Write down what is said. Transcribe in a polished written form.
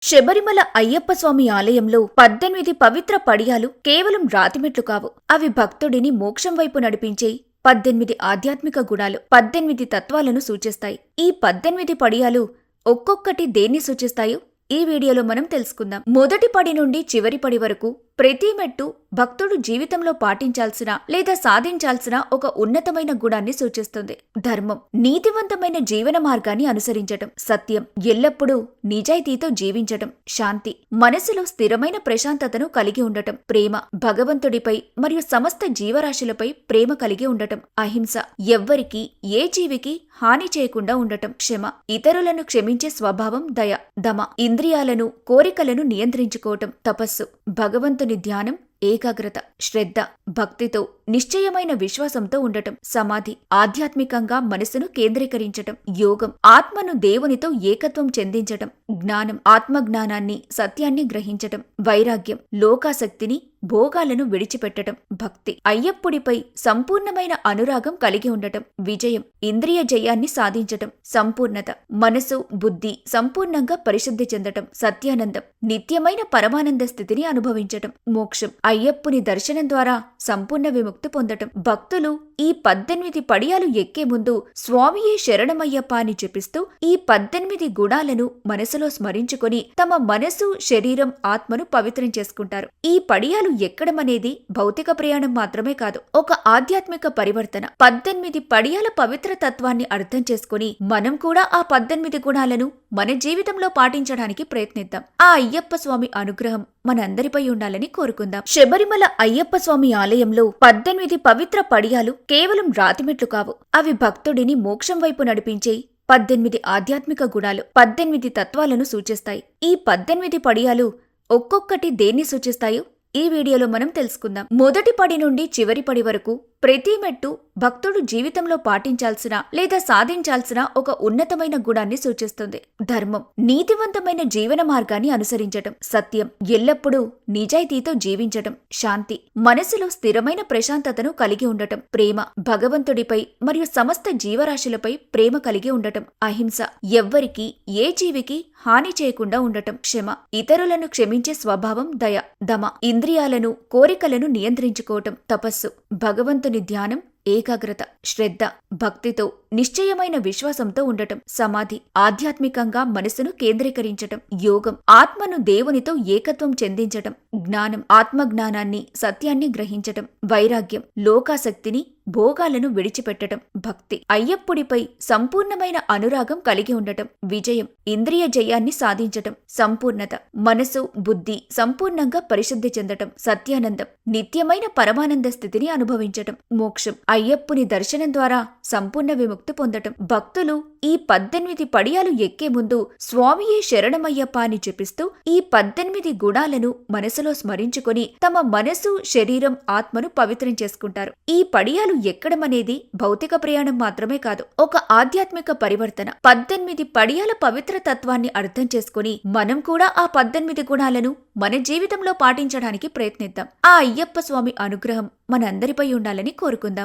శబరిమల అయ్యప్ప స్వామి ఆలయంలో 18 పవిత్ర పడియాలు కేవలం రాతిమెట్లు కావు. అవి భక్తుడిని మోక్షం వైపు నడిపించే 18 ఆధ్యాత్మిక గుణాలు, 18 తత్వాలను సూచిస్తాయి. ఈ 18 పడియాలు ఒక్కొక్కటి దేన్ని సూచిస్తాయో ఈ వీడియోలో మనం తెలుసుకుందాం. మొదటి పడి నుండి చివరి పడి వరకు ప్రతి మెట్టు భక్తుడు జీవితంలో పాటించాల్సిన లేదా సాధించాల్సిన ఒక ఉన్నతమైన గుణాన్ని సూచిస్తుంది. ధర్మం, నీతివంతమైన జీవన మార్గాన్ని అనుసరించటం, సత్యం, ఎల్లప్పుడూ నిజాయితీతో జీవించటం, శాంతి, మనసులో స్థిరమైన ప్రశాంతతను కలిగి ఉండటం, ప్రేమ, భగవంతుడిపై మరియు సమస్త జీవరాశులపై ప్రేమ కలిగి ఉండటం, అహింస, ఎవ్వరికీ ఏ జీవికి హాని చేయకుండా ఉండటం, క్షమ, ఇతరులను క్షమించే స్వభావం, దయ, దమ, ఇంద్రియాలను కోరికలను నియంత్రించుకోవటం, తపస్సు, భగవంతుని ధ్యానం, ఏకాగ్రత, శ్రద్ధ, భక్తితో నిశ్చయమైన విశ్వాసంతో ఉండటం, సమాధి, ఆధ్యాత్మికంగా మనసును కేంద్రీకరించటం, యోగం, ఆత్మను దేవునితో ఏకత్వం చెందించటం, జ్ఞానం, ఆత్మజ్ఞానాన్ని, సత్యాన్ని గ్రహించటం, వైరాగ్యం, లోకాసక్తిని, భోగాలను విడిచిపెట్టటం, భక్తి, అయ్యప్పుడిపై సంపూర్ణమైన అనురాగం కలిగి ఉండటం, విజయం, ఇంద్రియ జయాన్ని సాధించటం, సంపూర్ణత, మనసు, బుద్ధి సంపూర్ణంగా పరిశుద్ధి చెందటం, సత్యానందం, నిత్యమైన పరమానంద స్థితిని అనుభవించటం, మోక్షం, అయ్యప్పుని దర్శనం ద్వారా సంపూర్ణ విముక్తి పొందటం. భక్తులు ఈ 18 పడియాలు ఎక్కే ముందు స్వామియే శరణమయ్యప్ప అని చెప్పిస్తూ ఈ 18 గుణాలను మనసులో స్మరించుకొని తమ మనసు, శరీరం, ఆత్మను పవిత్రం చేసుకుంటారు. ఈ పడియాలు ఎక్కడమనేది భౌతిక ప్రయాణం మాత్రమే కాదు, ఒక ఆధ్యాత్మిక పరివర్తన. 18 పడియాల పవిత్ర తత్వాన్ని అర్థం చేసుకుని మనం కూడా ఆ 18 గుణాలను మన జీవితంలో పాటించడానికి ప్రయత్నిద్దాం. ఆ అయ్యప్ప స్వామి అనుగ్రహం మనందరిపై ఉండాలని కోరుకుందాం. శబరిమల అయ్యప్ప స్వామి ఆలయంలో 18 పవిత్ర పడియాలు కేవలం రాతిమెట్లు కావు. అవి భక్తుడిని మోక్షం వైపు నడిపించే 18 ఆధ్యాత్మిక గుణాలు, 18 తత్వాలను సూచిస్తాయి. ఈ 18 పడియాలు ఒక్కొక్కటి దేన్ని సూచిస్తాయో ఈ వీడియోలో మనం తెలుసుకుందాం. మొదటి పడి నుండి చివరి పడి వరకు ప్రతి మెట్టు భక్తుడు జీవితంలో పాటించాల్సిన లేదా సాధించాల్సిన ఒక ఉన్నతమైన గుణాన్ని సూచిస్తుంది. ధర్మం, నీతివంతమైన జీవన మార్గాన్ని అనుసరించటం, సత్యం, ఎల్లప్పుడూ నిజాయితీతో జీవించటం, శాంతి, మనసులో స్థిరమైన ప్రశాంతతను కలిగి ఉండటం, ప్రేమ, భగవంతుడిపై మరియు సమస్త జీవరాశులపై ప్రేమ కలిగి ఉండటం, అహింస, ఎవ్వరికీ ఏ జీవికి హాని చేయకుండా ఉండటం, క్షమ, ఇతరులను క్షమించే స్వభావం, దయ, దమ, ఇంద్రియాలను కోరికలను నియంత్రించుకోవటం, తపస్సు, భగవంతుని ధ్యానం, ఏకాగ్రత, శ్రద్ధ, భక్తితో నిశ్చయమైన విశ్వాసంతో ఉండటం, సమాధి, ఆధ్యాత్మికంగా మనసును కేంద్రీకరించటం, యోగం, ఆత్మను దేవునితో ఏకత్వం చెందించటం, జ్ఞానం, ఆత్మజ్ఞానాన్ని, సత్యాన్ని గ్రహించటం, వైరాగ్యం, లోకాసక్తిని, భోగాలను విడిచిపెట్టటం, భక్తి, అయ్యప్పుడిపై సంపూర్ణమైన అనురాగం కలిగి ఉండటం, విజయం, ఇంద్రియ జయాన్ని సాధించటం, సంపూర్ణత, మనసు, బుద్ధి సంపూర్ణంగా పరిశుద్ధి చెందటం, సత్యానందం, నిత్యమైన పరమానంద స్థితిని అనుభవించటం, మోక్షం, అయ్యప్పుని దర్శనం ద్వారా సంపూర్ణ విముక్తి పొందటం. భక్తులు ఈ 18 పడియాలు ఎక్కే ముందు స్వామియే శరణమయ్యప్ప అని చెప్పిస్తూ ఈ 18 గుణాలను మనసులో స్మరించుకొని తమ మనసు, శరీరం, ఆత్మను పవిత్రం చేసుకుంటారు. ఈ పడియాలు ఎక్కడమనేది భౌతిక ప్రయాణం మాత్రమే కాదు, ఒక ఆధ్యాత్మిక పరివర్తన. 18 పడియాల పవిత్ర తత్వాన్ని అర్థం చేసుకుని మనం కూడా ఆ 18 గుణాలను మన జీవితంలో పాటించడానికి ప్రయత్నిద్దాం. ఆ అయ్యప్ప స్వామి అనుగ్రహం మనందరిపై ఉండాలని కోరుకుందాం.